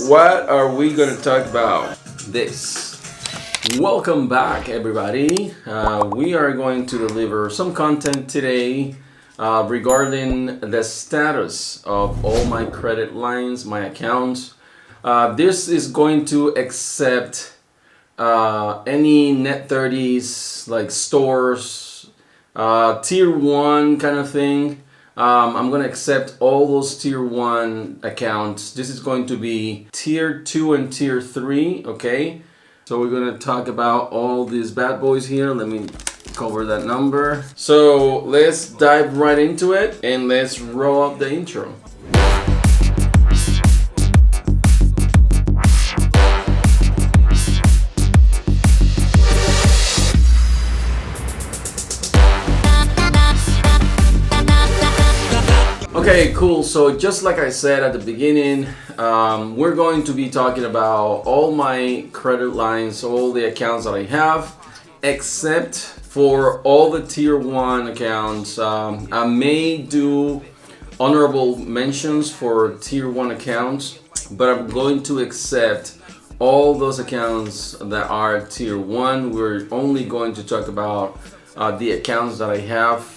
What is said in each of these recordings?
What are we going to talk about this? Welcome back, everybody. We are going to deliver some content today regarding the status of all my credit lines, my accounts. This is going to accept any net 30s like stores, tier 1 kind of thing. I'm going to accept all those tier 1 accounts. This is going to be tier 2 and tier 3, okay? So we're going to talk about all these bad boys here. Let me cover that number. So let's dive right into it and let's roll up the intro. Okay, cool. So just like I said at the beginning, we're going to be talking about all my credit lines, all the accounts that I have, except for all the tier 1 accounts. I may do honorable mentions for tier 1 accounts, but I'm going to accept all those accounts that are tier 1. We're only going to talk about the accounts that I have,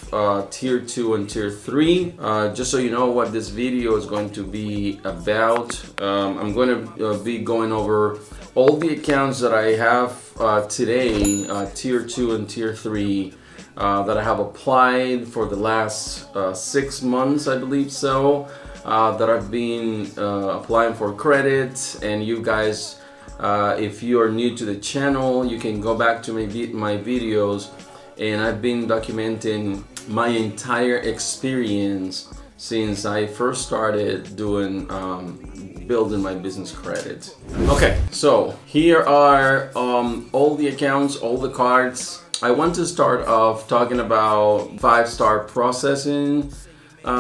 tier 2 and tier 3. Just so you know what this video is going to be about, I'm going to be going over all the accounts that I have today, tier 2 and tier 3, that I have applied for the last 6 months, I believe so, that I've been applying for credit. And you guys, if you are new to the channel, you can go back to my videos, and I've been documenting my entire experience since I first started doing building my business credit. Okay, so here are all the accounts, all the cards. I want to start off talking about 5-star processing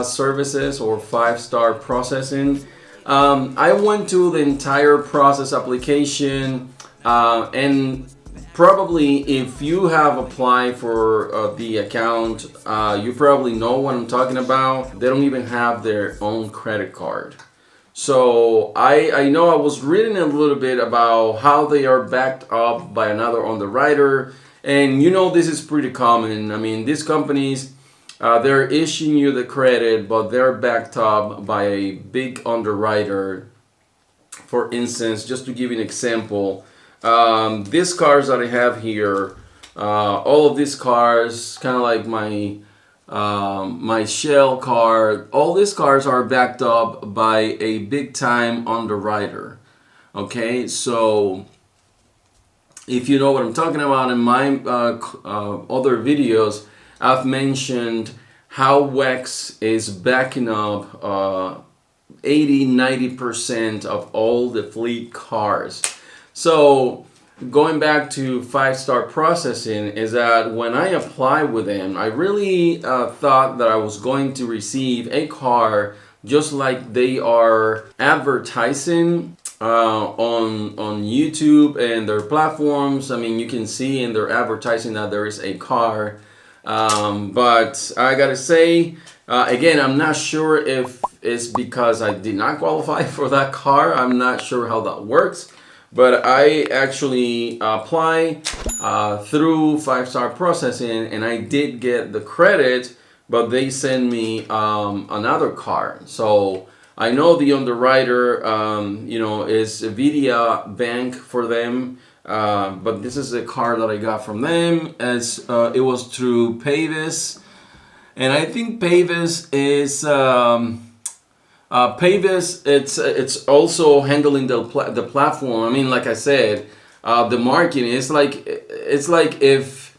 services or 5-star processing. I went to the entire process application, and probably if you have applied for the account, you probably know what I'm talking about. They don't even have their own credit card. So I know I was reading a little bit about how they are backed up by another underwriter. And you know, this is pretty common. I mean, these companies, they're issuing you the credit, but they're backed up by a big underwriter. For instance, just to give you an example, these cars that I have here, all of these cars, kind of like my Shell car, all these cars are backed up by a big time underwriter. Okay, so if you know what I'm talking about, in my other videos, I've mentioned how WEX is backing up 80-90% of all the fleet cars. So going back to 5-star processing, is that when I applied with them, I really thought that I was going to receive a car just like they are advertising on YouTube and their platforms. I mean, you can see in their advertising that there is a car, but I gotta say, again, I'm not sure if it's because I did not qualify for that car. I'm not sure how that works. But I actually apply through 5-star processing, and I did get the credit, but they sent me another car. So I know the underwriter, is Vidia Bank for them, but this is a car that I got from them, as it was through Pavis, and I think Pavis is. Pavis, it's also handling the platform. I mean, like I said, the marketing. It's like if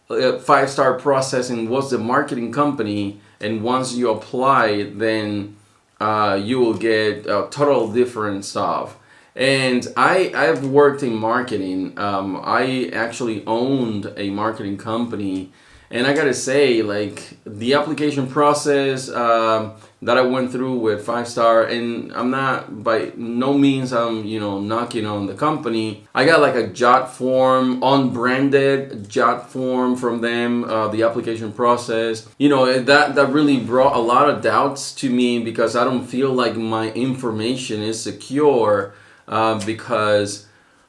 5-star processing was the marketing company, and once you apply, then you will get total different stuff. And I've worked in marketing. I actually owned a marketing company. And I gotta say, like, the application process, that I went through with 5-star, and I'm not, by no means I'm knocking on the company. I got like a jot form, unbranded jot form from them, the application process. That really brought a lot of doubts to me, because I don't feel like my information is secure, because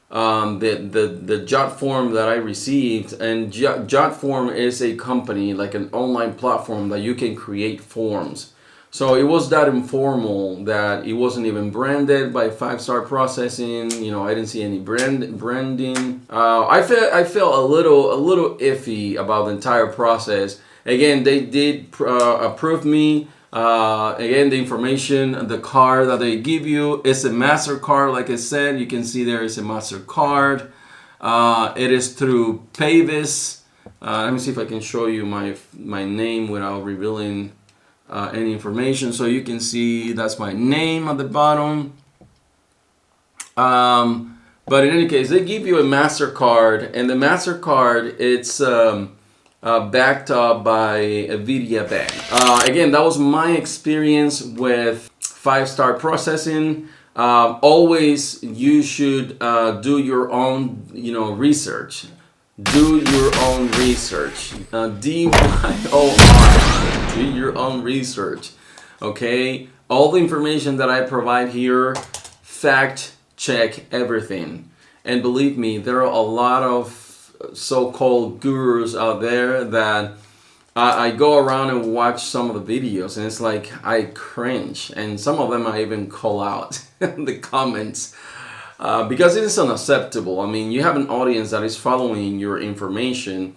the jot form that I received, and jot form is a company, like an online platform that you can create forms. So it was that informal that it wasn't even branded by 5-star processing. I didn't see any branding. I felt a little iffy about the entire process. Again, they did approve me. Again, the information, the card that they give you is a MasterCard. Like I said, you can see there is a MasterCard. It is through Pavis. Let me see if I can show you my name without revealing any information. So you can see that's my name at the bottom. But in any case, they give you a MasterCard, and the MasterCard, it's backed up by a Nvidia bank. Again, that was my experience with 5-star processing. Always, you should do your own, research. Do your own research. DYOR. Do your own research. Okay? All the information that I provide here, fact check everything. And believe me, there are a lot of so-called gurus out there that I go around and watch some of the videos, and it's like I cringe. And some of them I even call out in the comments. Because it is unacceptable. I mean, you have an audience that is following your information,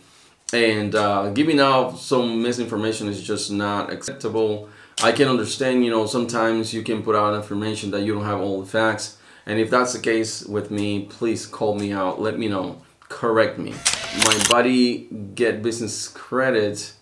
and giving out some misinformation is just not acceptable. I can understand, sometimes you can put out information that you don't have all the facts. And if that's the case with me, please call me out. Let me know. Correct me. My buddy, Get Business Credit,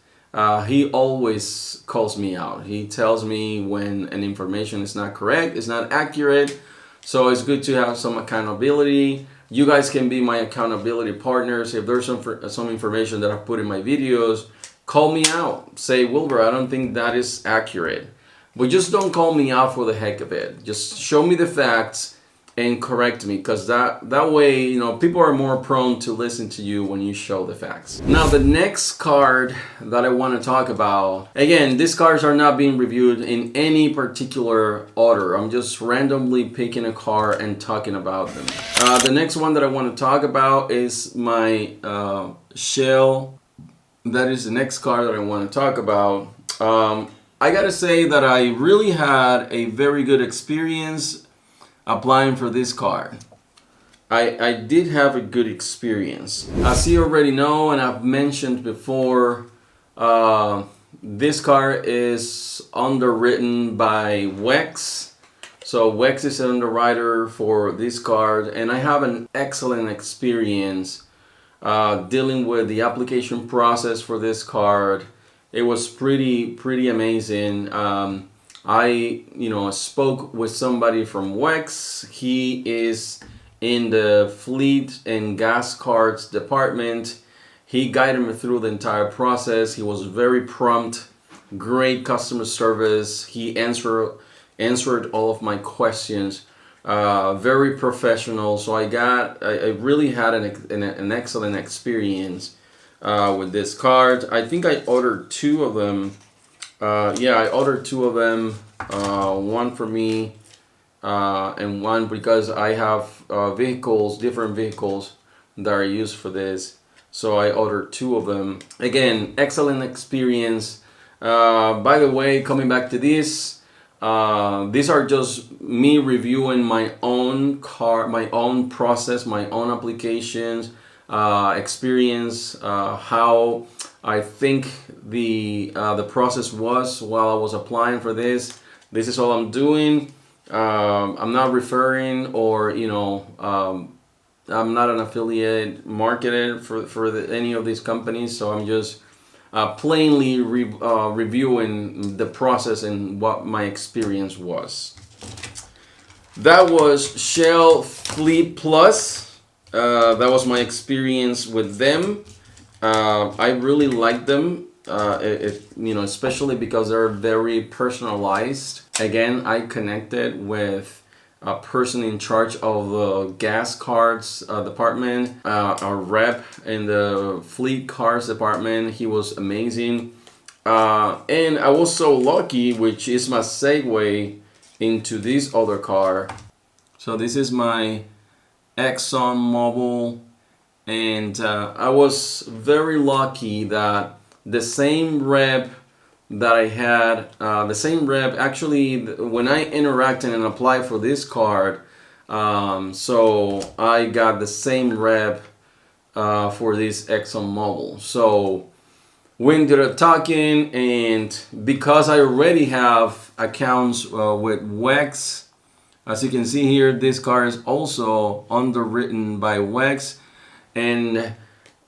he always calls me out. He tells me when an information is not correct, it's not accurate. So it's good to have some accountability. You guys can be my accountability partners. If there's some information that I put in my videos, call me out. Say, Wilbur, I don't think that is accurate. But just don't call me out for the heck of it. Just show me the facts and correct me, because that way, people are more prone to listen to you when you show the facts. Now, the next card that I want to talk about, again, these cards are not being reviewed in any particular order. I'm just randomly picking a card and talking about them. The next one that I want to talk about is my shell. That is the next card that I want to talk about. I gotta say that I really had a very good experience applying for this card. I did have a good experience. As you already know, and I've mentioned before, this card is underwritten by WEX. So WEX is an underwriter for this card, and I have an excellent experience dealing with the application process for this card. It was pretty amazing. I spoke with somebody from WEX. He is in the fleet and gas cards department. He guided me through the entire process. He was very prompt, great customer service. He answered all of my questions, very professional. So I really had an excellent experience with this card. I think I ordered 2 of them. I ordered 2 of them, one for me and one because I have different vehicles that are used for this. So I ordered 2 of them. Again, excellent experience. By the way, coming back to this, these are just me reviewing my own car, my own process, my own applications, experience, how I think the process was while I was applying for this. This is all I'm doing. I'm not referring or I'm not an affiliate marketer for any of these companies. So I'm just plainly reviewing the process and what my experience was. That was Shell Fleet Plus. That was my experience with them. I really like them. especially because they're very personalized. Again, I connected with a person in charge of the gas cards department, a rep in the fleet cars department. He was amazing. And I was so lucky, which is my segue into this other car. So this is my Exxon Mobil, and I was very lucky that the same rep that I had, actually, when I interacted and applied for this card, so I got the same rep for this Exxon Mobil. So we ended up talking, and because I already have accounts with WEX, as you can see here, this car is also underwritten by WEX, and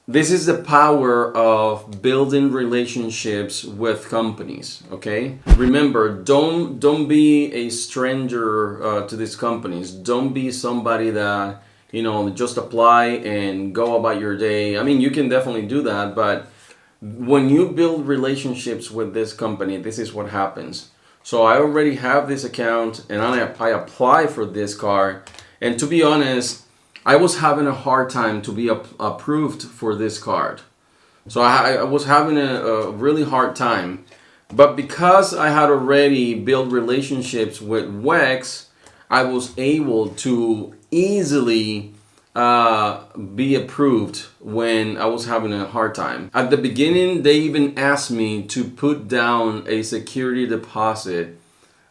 this is the power of building relationships with companies. Okay, remember, don't be a stranger to these companies. Don't be somebody that just apply and go about your day. I mean, you can definitely do that, but when you build relationships with this company, this is what happens. So I already have this account, and I apply for this car, and to be honest, I was having a hard time to be approved for this card. So I was having a really hard time. But because I had already built relationships with WEX, I was able to easily be approved when I was having a hard time. At the beginning, they even asked me to put down a security deposit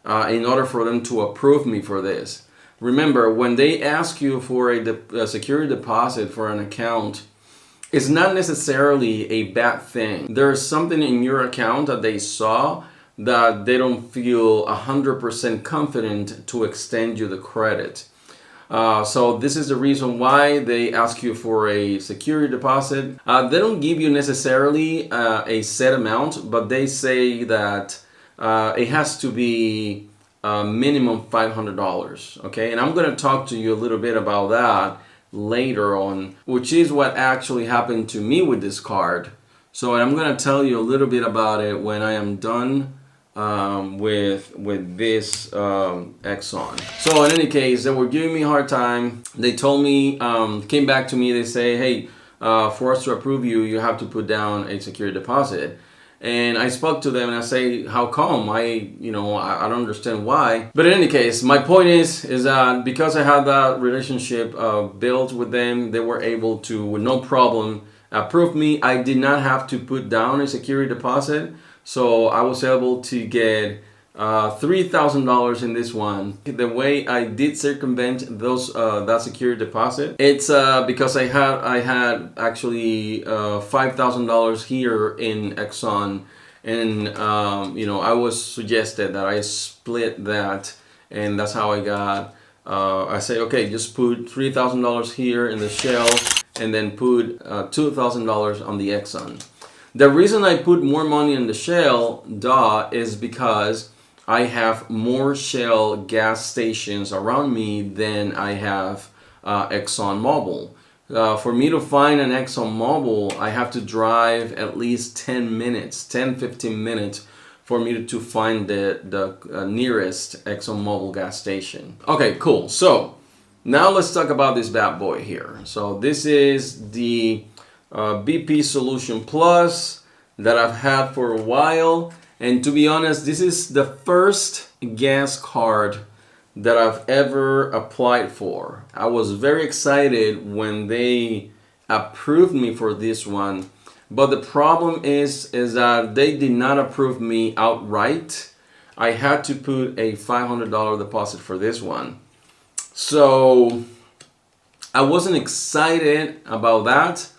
in order for them to approve me for this. Remember, when they ask you for a security deposit for an account, it's not necessarily a bad thing. There's something in your account that they saw that they don't feel 100% confident to extend you the credit. So this is the reason why they ask you for a security deposit. They don't give you necessarily a set amount, but they say that it has to be minimum $500. Okay, and I'm going to talk to you a little bit about that later on, which is what actually happened to me with this card. So I'm going to tell you a little bit about it when I am done with this Exxon. So in any case, they were giving me a hard time. They told me, came back to me, they say, hey, for us to approve you, you have to put down a security deposit. And I spoke to them and I say, how come? I don't understand why. But in any case, my point is that because I had that relationship built with them, they were able to, with no problem, approve me. I did not have to put down a security deposit. So I was able to get $3,000 in this one. The way I did circumvent that security deposit, it's because I had actually $5,000 here in Exxon, and I was suggested that I split that, and that's how I got. I say, okay, just put $3,000 here in the Shell, and then put $2,000 on the Exxon. The reason I put more money in the Shell, is because I have more Shell gas stations around me than I have Exxon Mobil. For me to find an Exxon Mobil, I have to drive at least 10 to 15 minutes for me to find the nearest Exxon Mobil gas station. Okay, cool. So now let's talk about this bad boy here. So this is the BP Solution Plus that I've had for a while, and to be honest, this is the first gas card that I've ever applied for. I was very excited when they approved me for this one, but the problem is that they did not approve me outright. I had to put a $500 deposit for this one. So I wasn't excited about that.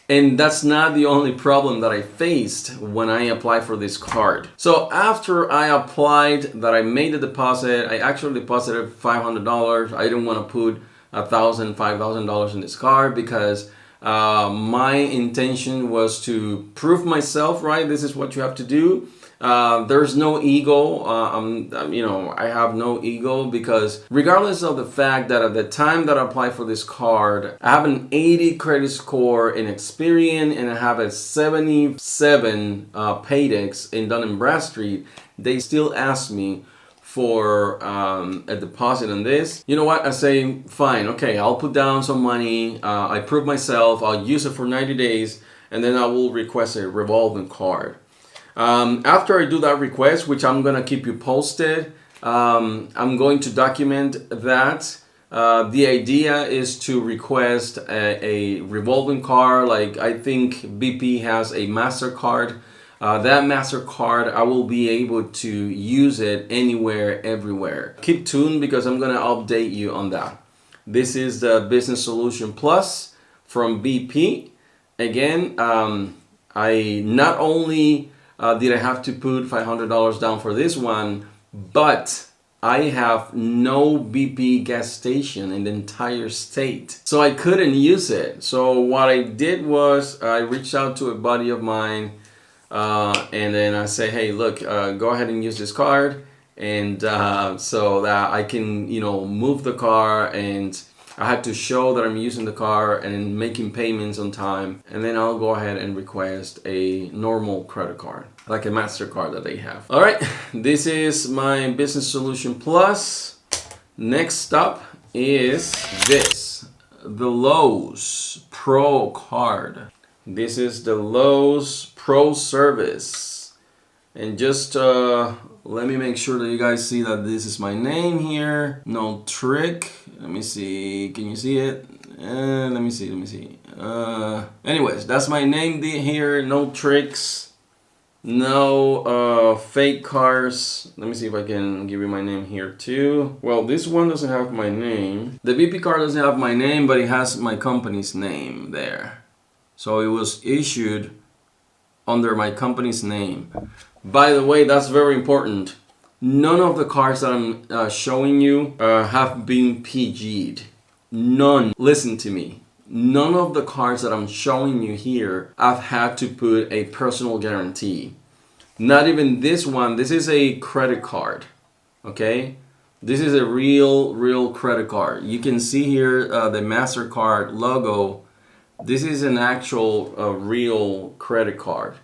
And that's not the only problem that I faced when I applied for this card. So after I applied, that I made the deposit, I actually deposited $500. I didn't want to put $5,000 in this card because my intention was to prove myself, right? This is what you have to do. There's no ego. I have no ego because regardless of the fact that at the time that I applied for this card, I have an 80 credit score in Experian and I have a 77 Paydex in Dun & Bradstreet, they still ask me for a deposit on this. You know what? I say, fine, okay, I'll put down some money. I prove myself. I'll use it for 90 days and then I will request a revolving card. After I do that request, which I'm gonna keep you posted, I'm going to document that. The idea is to request a revolving card. Like I think BP has a MasterCard. That MasterCard, I will be able to use it anywhere, everywhere. Keep tuned because I'm gonna update you on that. This is the Business Solution Plus from BP. Again, I not only did I have to put $500 down for this one, but I have no BP gas station in the entire state. So I couldn't use it. So what I did was I reached out to a buddy of mine and then I say, hey, look, go ahead and use this card. And so that I can, move the car, and I had to show that I'm using the car and making payments on time. And then I'll go ahead and request a normal credit card, like a MasterCard that they have. All right, this is my Business Solution Plus. Next up is this, the Lowe's Pro card. This is the Lowe's Pro service. And just let me make sure that you guys see that this is my name here. No trick. Let me see. Can you see it? Let me see. Anyways, that's my name here. No tricks. No fake cars. Let me see if I can give you my name here too. Well, this one doesn't have my name. The BP card doesn't have my name, but it has my company's name there. So it was issued under my company's name. By the way, that's very important. None of the cards that I'm showing you have been PG'd. None. Listen to me. None of the cards that I'm showing you here, I've had to put a personal guarantee. Not even this one. This is a credit card. Okay? This is a real credit card. You can see here the MasterCard logo. This is an actual real credit card.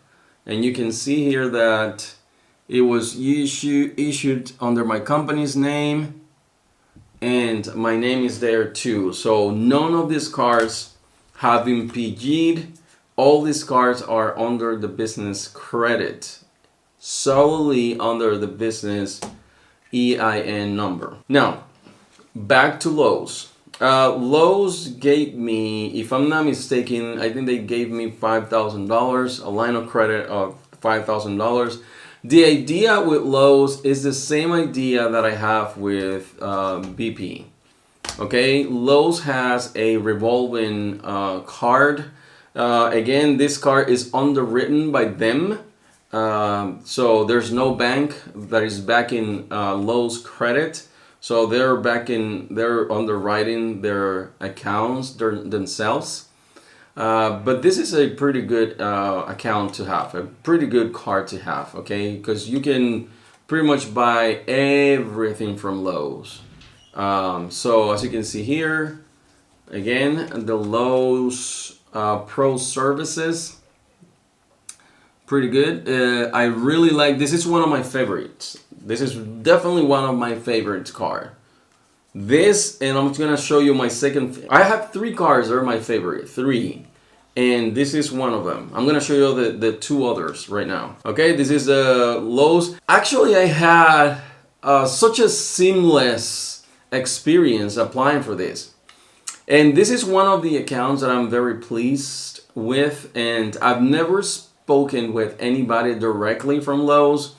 And you can see here that it was issued under my company's name, and my name is there too. So none of these cards have been PG'd. All these cards are under the business credit, solely under the business EIN number. Now, back to Lowe's. Lowe's gave me, if I'm not mistaken, I think they gave me $5,000, a line of credit of $5,000. The idea with Lowe's is the same idea that I have with BP. Okay, Lowe's has a revolving card. Again, this card is underwritten by them. So there's no bank that is backing Lowe's credit. So they're underwriting their accounts themselves. But this is a pretty good account to have, a pretty good card to have, okay? Because you can pretty much buy everything from Lowe's. So as you can see here, again, the Lowe's Pro services, pretty good. I really like, this is one of my favorites. This is definitely one of my favorite cards. This, and I'm gonna show you my second. I have 3 cards that are my favorite, 3, and this is one of them. I'm gonna show you the 2 others right now. Okay, this is the Lowe's. Actually, I had such a seamless experience applying for this, and this is one of the accounts that I'm very pleased with. And I've never spoken with anybody directly from Lowe's.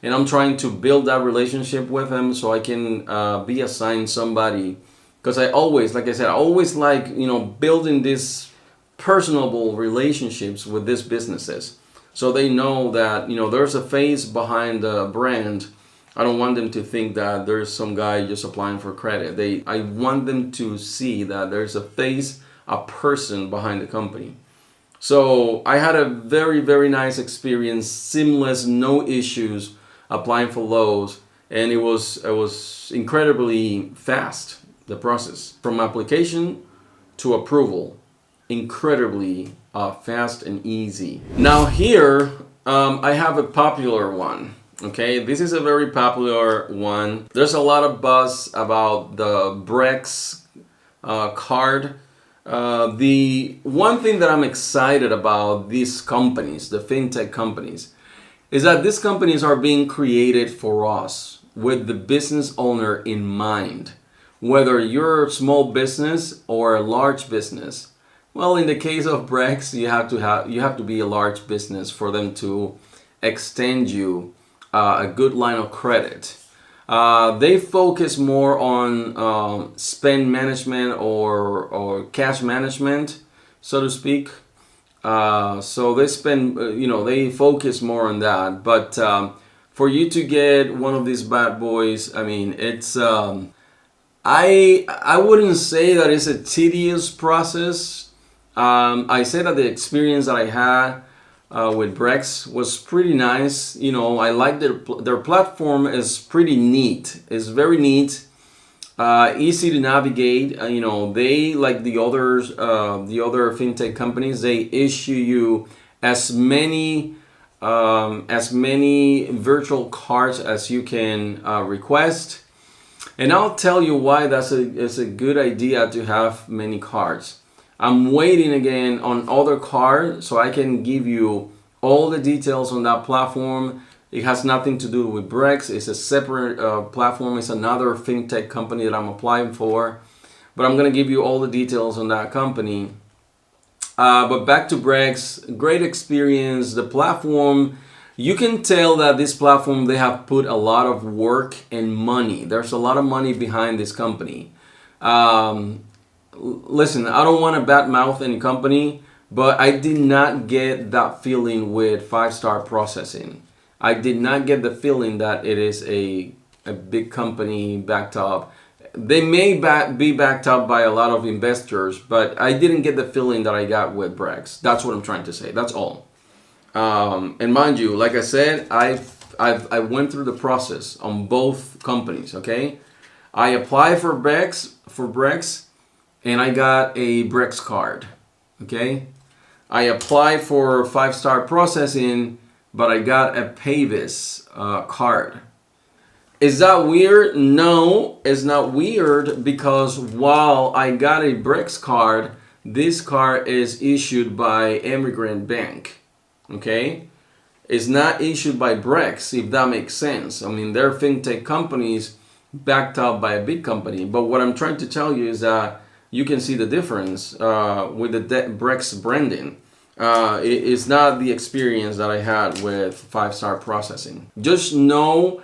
And I'm trying to build that relationship with them so I can be assigned somebody. Because I always, like I said, I always like, building these personable relationships with these businesses. So they know that, there's a face behind the brand. I don't want them to think that there's some guy just applying for credit. I want them to see that there's a face, a person behind the company. So I had a very, very nice experience, seamless, no issues applying for loans, and it was incredibly fast, the process from application to approval, incredibly fast and easy. Now here I have a popular one. Okay, this is a very popular one. There's a lot of buzz about the Brex card. The one thing that I'm excited about these companies, the fintech companies, is that these companies are being created for us with the business owner in mind. Whether you're a small business or a large business, well, in the case of Brex, you have to be a large business for them to extend you a good line of credit. They focus more on spend management or cash management, so to speak. So they spend, they focus more on that. But for you to get one of these bad boys, I mean, it's I wouldn't say that it's a tedious process. I say that the experience that I had with Brex was pretty nice. I like their platform is pretty neat. It's very neat, easy to navigate. They like the other fintech companies. They issue you as many virtual cards as you can request. And I'll tell you why it's a good idea to have many cards. I'm waiting again on other cards so I can give you all the details on that platform. It has nothing to do with Brex. It's a separate platform. It's another fintech company that I'm applying for. But I'm going to give you all the details on that company. But back to Brex, great experience. The platform, you can tell that this platform, they have put a lot of work and money. There's a lot of money behind this company. Listen, I don't want to badmouth any company, but I did not get that feeling with 5-star processing. I did not get the feeling that it is a big company backed up. They may be backed up by a lot of investors, but I didn't get the feeling that I got with Brex. That's what I'm trying to say. That's all. And mind you, like I said, I went through the process on both companies. Okay, I applied for Brex, and I got a Brex card. Okay, I applied for 5-star processing, but I got a Pavis card. Is that weird? No, it's not weird, because while I got a Brex card, this card is issued by Immigrant Bank. Okay, it's not issued by Brex, if that makes sense. I mean, they're fintech companies backed up by a big company. But what I'm trying to tell you is that you can see the difference with the Brex branding. It's not the experience that I had with 5-star processing. Just know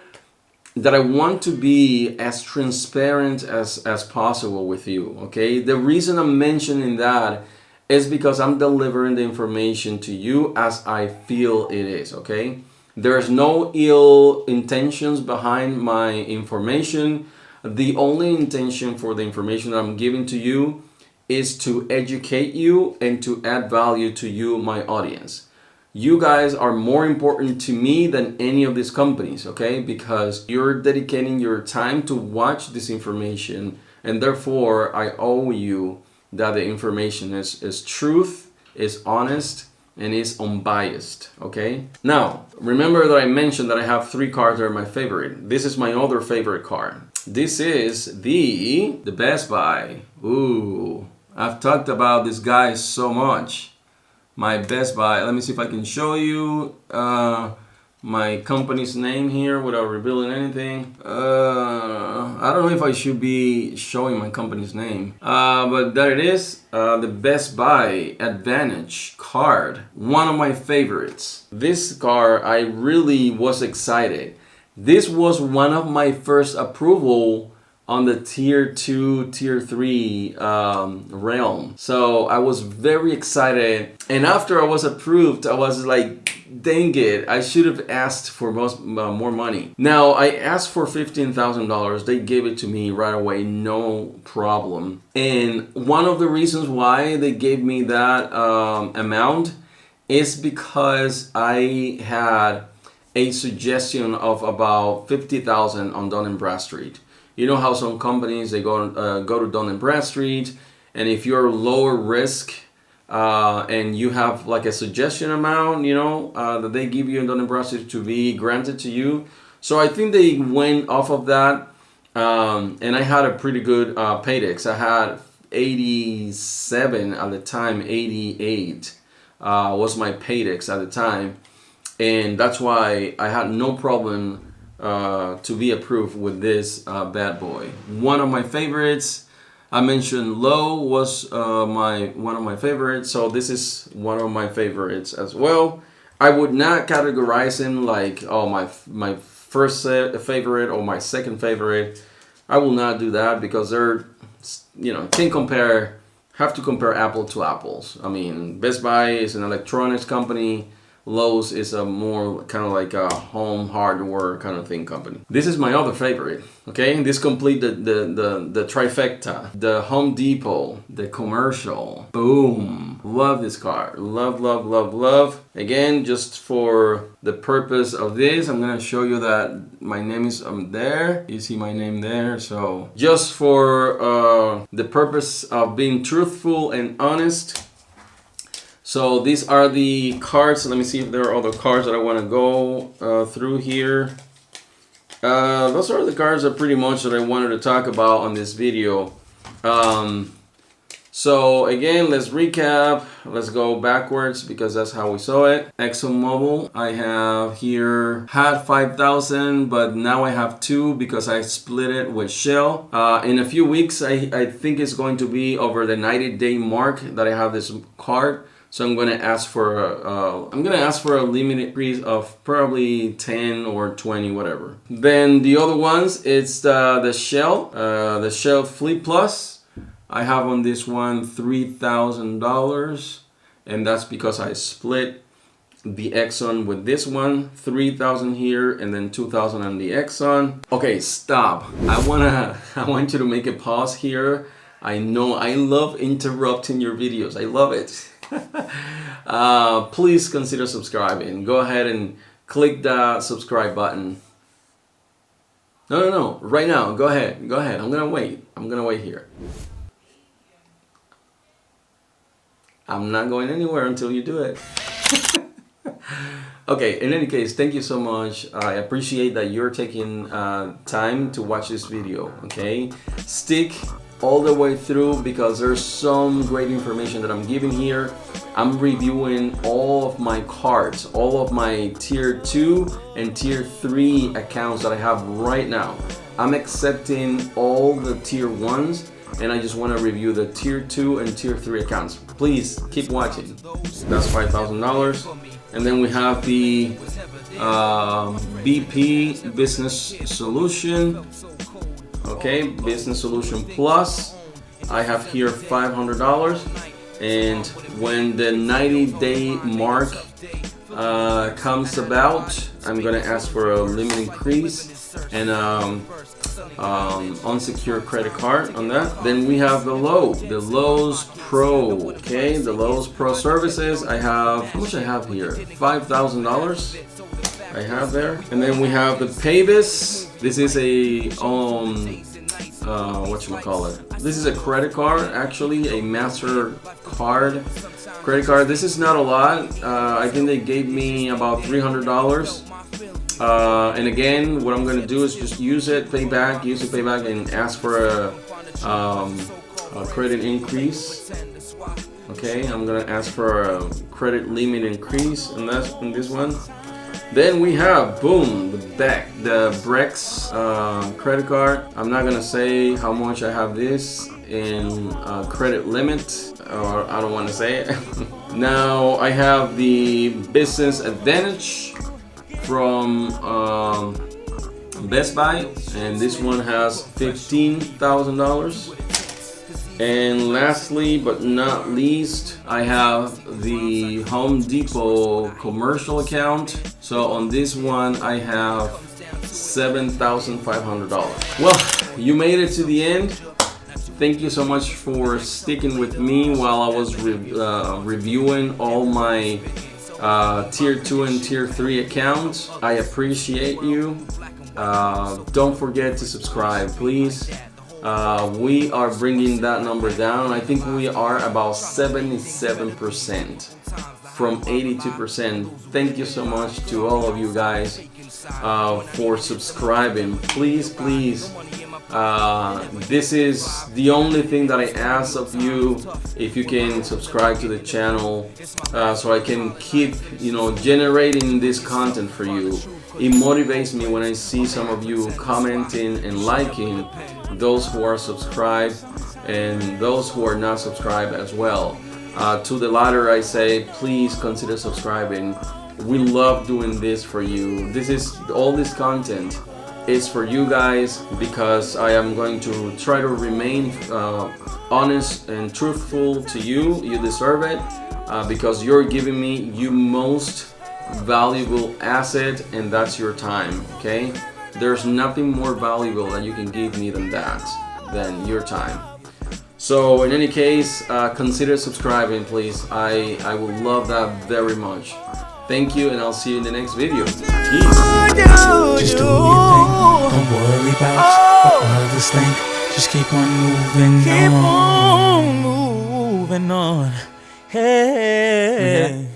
that I want to be as transparent as possible with you. Okay, the reason I'm mentioning that is because I'm delivering the information to you as I feel it is. Okay, there's no ill intentions behind my information. The only intention for the information that I'm giving to you is to educate you and to add value to you, my audience. You guys are more important to me than any of these companies, okay? Because you're dedicating your time to watch this information, and therefore I owe you that the information is truth, is honest, and is unbiased, okay? Now, remember that I mentioned that I have 3 cards that are my favorite. This is my other favorite card. This is the Best Buy. Ooh, I've talked about this guy so much. My Best Buy. Let me see if I can show you my company's name here without revealing anything. I don't know if I should be showing my company's name. But there it is. The Best Buy Advantage card. One of my favorites. This card, I really was excited. This was one of my first approval on the tier 2, tier 3 realm. So I was very excited. And after I was approved, I was like, dang it, I should have asked for more money. Now, I asked for $15,000. They gave it to me right away, no problem. And one of the reasons why they gave me that amount is because I had a suggestion of about $50,000 on Dun & Bradstreet. You know how some companies, they go to Dun & Bradstreet, and if you're lower risk and you have like a suggestion amount, you know, that they give you in Dun & Bradstreet to be granted to you. So I think they went off of that, and I had a pretty good paydex. I had 87 at the time, 88 was my paydex at the time. And that's why I had no problem to be approved with this bad boy. One of my favorites, I mentioned Low was one of my favorites, so this is one of my favorites as well. I would not categorize him like, oh, my first favorite or my second favorite. I will not do that because they're, you know, have to compare apple to apples. I mean, Best Buy is an electronics company. Lowe's is a more kind of like a home hardware kind of thing company. This is my other favorite. Okay, this complete the trifecta. The Home Depot, the commercial. Boom! Love this car. Love, love, love, love. Again, just for the purpose of this, I'm gonna show you that my name is there. You see my name there. So just for the purpose of being truthful and honest. So these are the cards. Let me see if there are other cards that I want to go through here. Those are the cards that pretty much that I wanted to talk about on this video. So again, let's recap. Let's go backwards because that's how we saw it. ExxonMobil, I have here had 5,000, but now I have 2 because I split it with Shell. In a few weeks, I think it's going to be over the 90-day mark that I have this card. So I'm gonna ask for a limited increase of probably 10 or 20, whatever. Then the other ones, it's the Shell Fleet Plus. I have on this one $3,000, and that's because I split the Exxon with this one. 3,000 here, and then 2,000 on the Exxon. Okay, stop. I want you to make a pause here. I know I love interrupting your videos. I love it. Please consider subscribing. Go ahead and click the subscribe button. No, right now. Go ahead. I'm gonna wait here. I'm not going anywhere until you do it. Okay, in any case, thank you so much. I appreciate that you're taking time to watch this video. Okay, stick all the way through because there's some great information that I'm giving here. I'm reviewing all of my cards, all of my tier 2 and tier 3 accounts that I have right now. I'm accepting all the tier 1s, and I just want to review the tier 2 and tier 3 accounts. Please keep watching. That's $5,000. And then we have the BP Business Solution. Okay, Business Solution Plus. I have here $500. And when the 90-day mark comes about, I'm gonna ask for a limit increase and unsecured credit card on that. Then we have the Lowe's Pro. Okay, the Lowe's Pro services. I have, how much I have here? $5,000. I have there. And then we have the Pavis. This is a whatchamacallit. This is a credit card, actually, a master card credit card. This is not a lot. I think they gave me about $300. And again, what I'm going to do is just use it, pay back, and ask for a credit increase. Okay, I'm going to ask for a credit limit increase, and that's in this one. Then we have, boom, the Brex credit card. I'm not gonna say how much I have this in credit limit, or I don't want to say it. Now I have the Business Advantage from Best Buy, and this one has $15,000. And lastly but not least, I have the Home Depot commercial account. So on this one I have $7,500. Well, you made it to the end. Thank you so much for sticking with me while I was reviewing all my tier 2 and tier 3 accounts. I appreciate you. Don't forget to subscribe, please. We are bringing that number down. I think we are about 77% from 82%. Thank you so much to all of you guys for subscribing. Please, this is the only thing that I ask of you. If you can subscribe to the channel, so I can keep, generating this content for you. It motivates me when I see some of you commenting and liking, those who are subscribed and those who are not subscribed as well. To the latter, I say, please consider subscribing. We love doing this for you. All this content is for you guys, because I am going to try to remain honest and truthful to you. You deserve it, because you're giving me your most valuable asset, and that's your time. Okay, there's nothing more valuable that you can give me than your time. So in any case, consider subscribing, please. I would love that very much. Thank you, and I'll see you in the next video. Peace. Just do your thing. Don't worry about what others think. Just keep on moving on. Hey.